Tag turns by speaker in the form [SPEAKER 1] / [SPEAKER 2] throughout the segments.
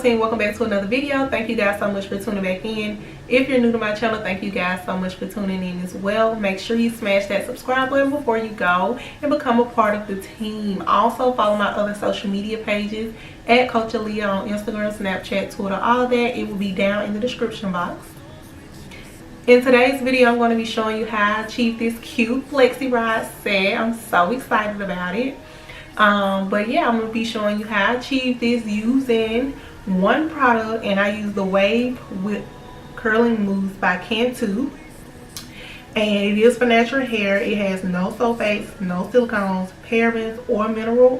[SPEAKER 1] team, welcome back to another video. Thank you guys so much for tuning back in. If you're new to my channel, thank you guys so much for tuning in as well. Make sure you smash that subscribe button before you go and become a part of the team. Also follow my other social media pages at Coach Aaliyah on Instagram, Snapchat, Twitter, all of that. It will be down in the description box. In today's video, I'm going to be showing you how I achieved this cute Flexi ride set. I'm so excited about it. But yeah, I'm going to be showing you how I achieved this using one product, and I use the Wave with Curling Mousse by Cantu. And it is for natural hair. It has no sulfates, no silicones, parabens, or mineral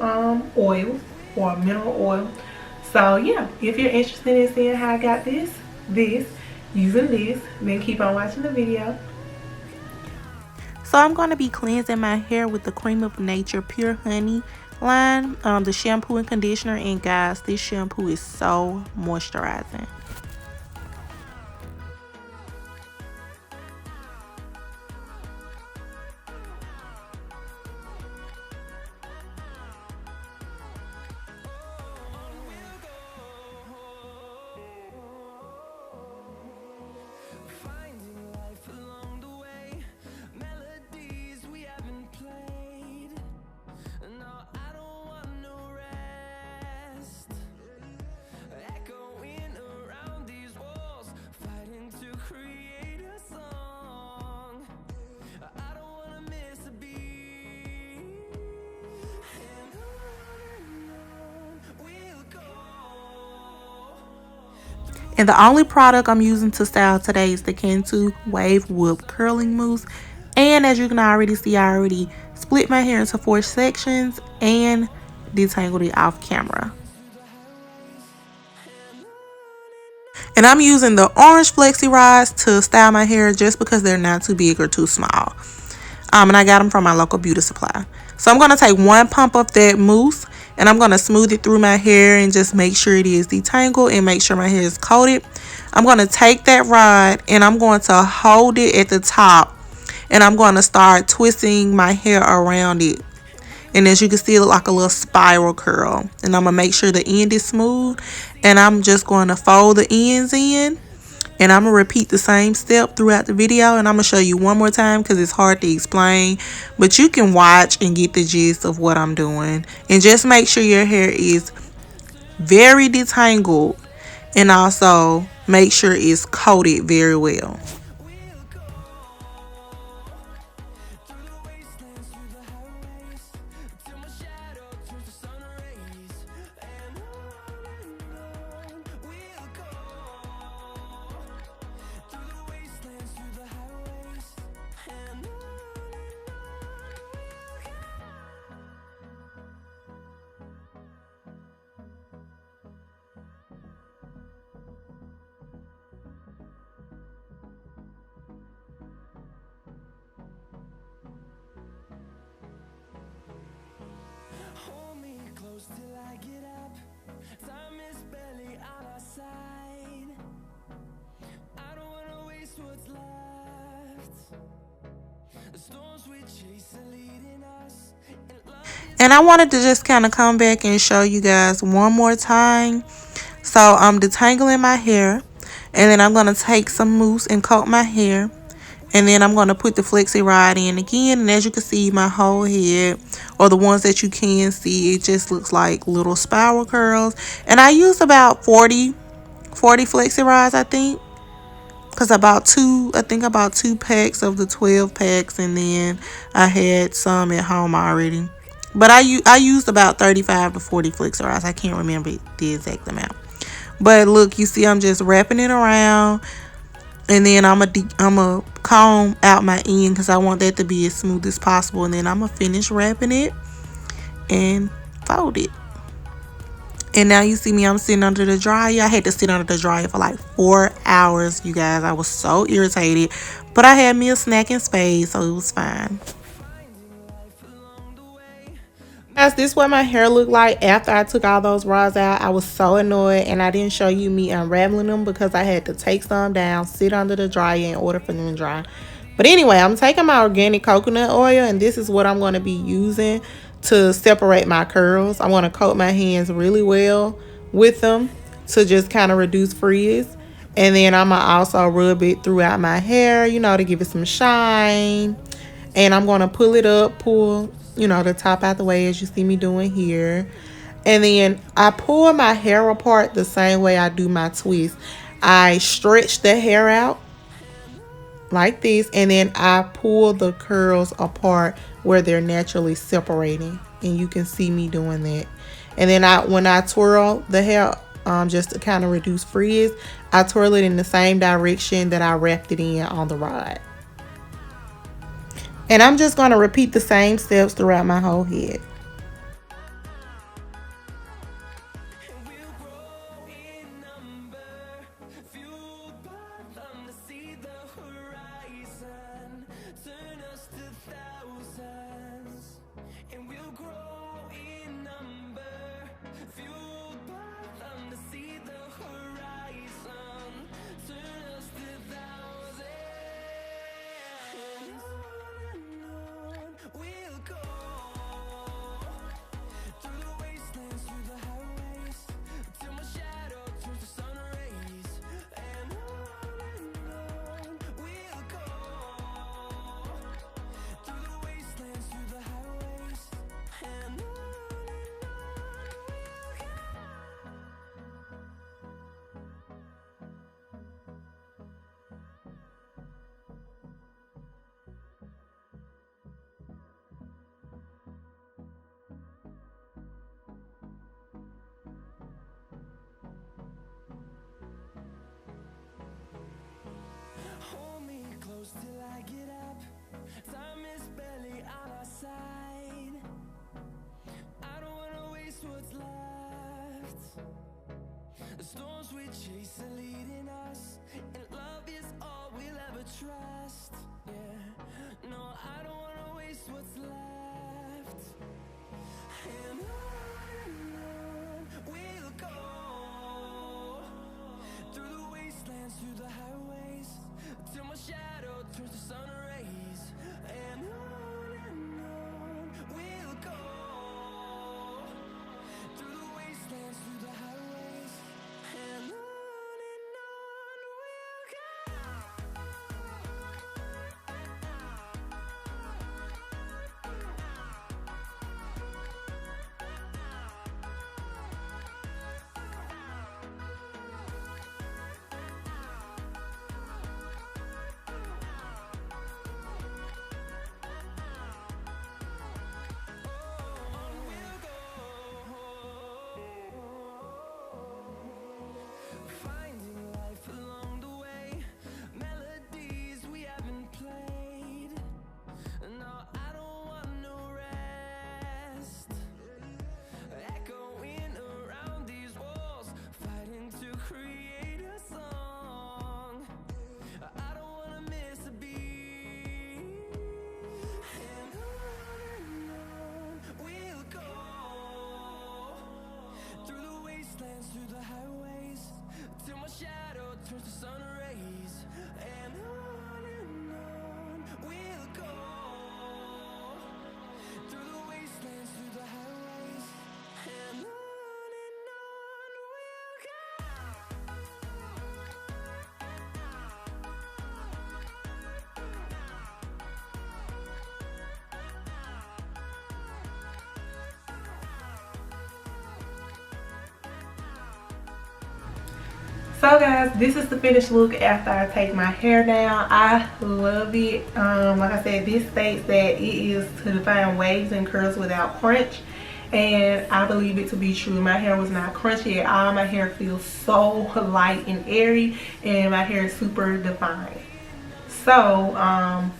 [SPEAKER 1] oils or mineral oil. So yeah, if you're interested in seeing how I got using this, then keep on watching the video.
[SPEAKER 2] So I'm going to be cleansing my hair with the Cream of Nature Pure Honey line, the shampoo and conditioner. And guys, this shampoo is so moisturizing. And the only product I'm using to style today is the Cantu Wave Whip Curling Mousse. And as you can already see, I already split my hair into 4 sections and detangled it off camera. And I'm using the orange Flexi rods to style my hair just because they're not too big or too small. And I got them from my local beauty supply. So I'm going to take 1 pump of that mousse, and I'm going to smooth it through my hair and just make sure it is detangled and make sure my hair is coated. I'm going to take that rod and I'm going to hold it at the top, and I'm going to start twisting my hair around it. And as you can see, it looks like a little spiral curl. And I'm going to make sure the end is smooth, and I'm just going to fold the ends in. And I'm going to repeat the same step throughout the video. And I'm going to show you one more time because it's hard to explain. But you can watch and get the gist of what I'm doing. And just make sure your hair is very detangled. And also make sure it's coated very well.
[SPEAKER 3] Till I get up, time is barely on our side. I don't wanna waste what's left. The storms we chase are leading us.
[SPEAKER 2] And I wanted to just kind of come back and show you guys one more time. So I'm detangling my hair, and then I'm going to take some mousse and coat my hair. And then I'm going to put the Flexi rod in again. And as you can see, my whole head, or the ones that you can see, it just looks like little spiral curls. And I used about 40 Flexi rods, I think. Because I bought 2 packs of the 12 packs. And then I had some at home already. But I used about 35 to 40 Flexi rods. I can't remember the exact amount. But look, you see I'm just wrapping it around. And then I'm a comb out my end because I want that to be as smooth as possible. And then I'm going to finish wrapping it and fold it. And now you see me, I'm sitting under the dryer. I had to sit under the dryer for like 4 hours, you guys. I was so irritated. But I had me a snack in spades, so it was fine. Guys, this is what my hair looked like after I took all those rods out. I was so annoyed, and I didn't show you me unraveling them because I had to take some down, sit under the dryer in order for them to dry. But anyway, I'm taking my organic coconut oil, and this is what I'm going to be using to separate my curls. I'm going to coat my hands really well with them. to just kind of reduce frizz. And then I'm going to also rub it throughout my hair, you know, to give it some shine. And I'm going to pull it up, pull, you know, the top out the way as you see me doing here. And then I pull my hair apart the same way I do my twist. I stretch the hair out like this, and then I pull the curls apart where they're naturally separating, and you can see me doing that. And then when I twirl the hair, just to kind of reduce frizz, I twirl it in the same direction that I wrapped it in on the rod. And I'm just going to repeat the same steps throughout my whole head.
[SPEAKER 3] Hold me close till I get up. Time is barely on our side. I don't wanna waste what's left. The storms we chase are leading us, and love is all we'll ever trust. Yeah, no, I don't wanna waste what's left. And on we'll go, through the wastelands, through the highways, till my shadow turns to sun rays. And on we'll go, through the wastelands, through the highways. And on we'll go. Finding life along the way, melodies we haven't played. No, I don't want no rest. Echoing around these walls, fighting to create a song. I don't wanna miss a beat. And on we'll go, through the wastelands, through the highways, till my shadow turns to sun rays. And on we'll go, through the wastelands, through the highways. And on we'll go.
[SPEAKER 1] So guys, this is the finished look after I take my hair down. I love it. Like I said, this states that it is to define waves and curls without crunch, and I believe it to be true. My hair was not crunchy at all. My hair feels so light and airy, and my hair is super defined. So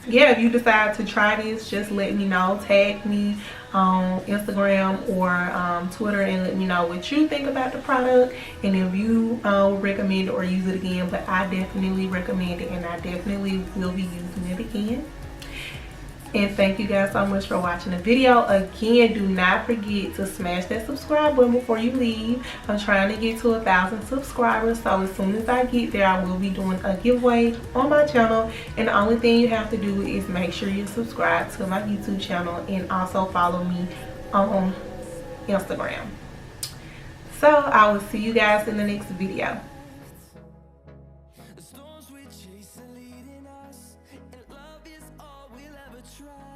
[SPEAKER 1] yeah, if you decide to try this, just let me know. Tag me on Instagram or Twitter and let me know what you think about the product, and if you recommend it or use it again. But I definitely recommend it, and I definitely will be using it again. And thank you guys so much for watching the video. Again, do not forget to smash that subscribe button before you leave. I'm trying to get to 1,000 subscribers, so as soon as I get there, I will be doing a giveaway on my channel. And the only thing you have to do is make sure you subscribe to my YouTube channel and also follow me on Instagram. So I will see you guys in the next video.
[SPEAKER 3] The storms we chase are leading us, and love is all we'll ever try.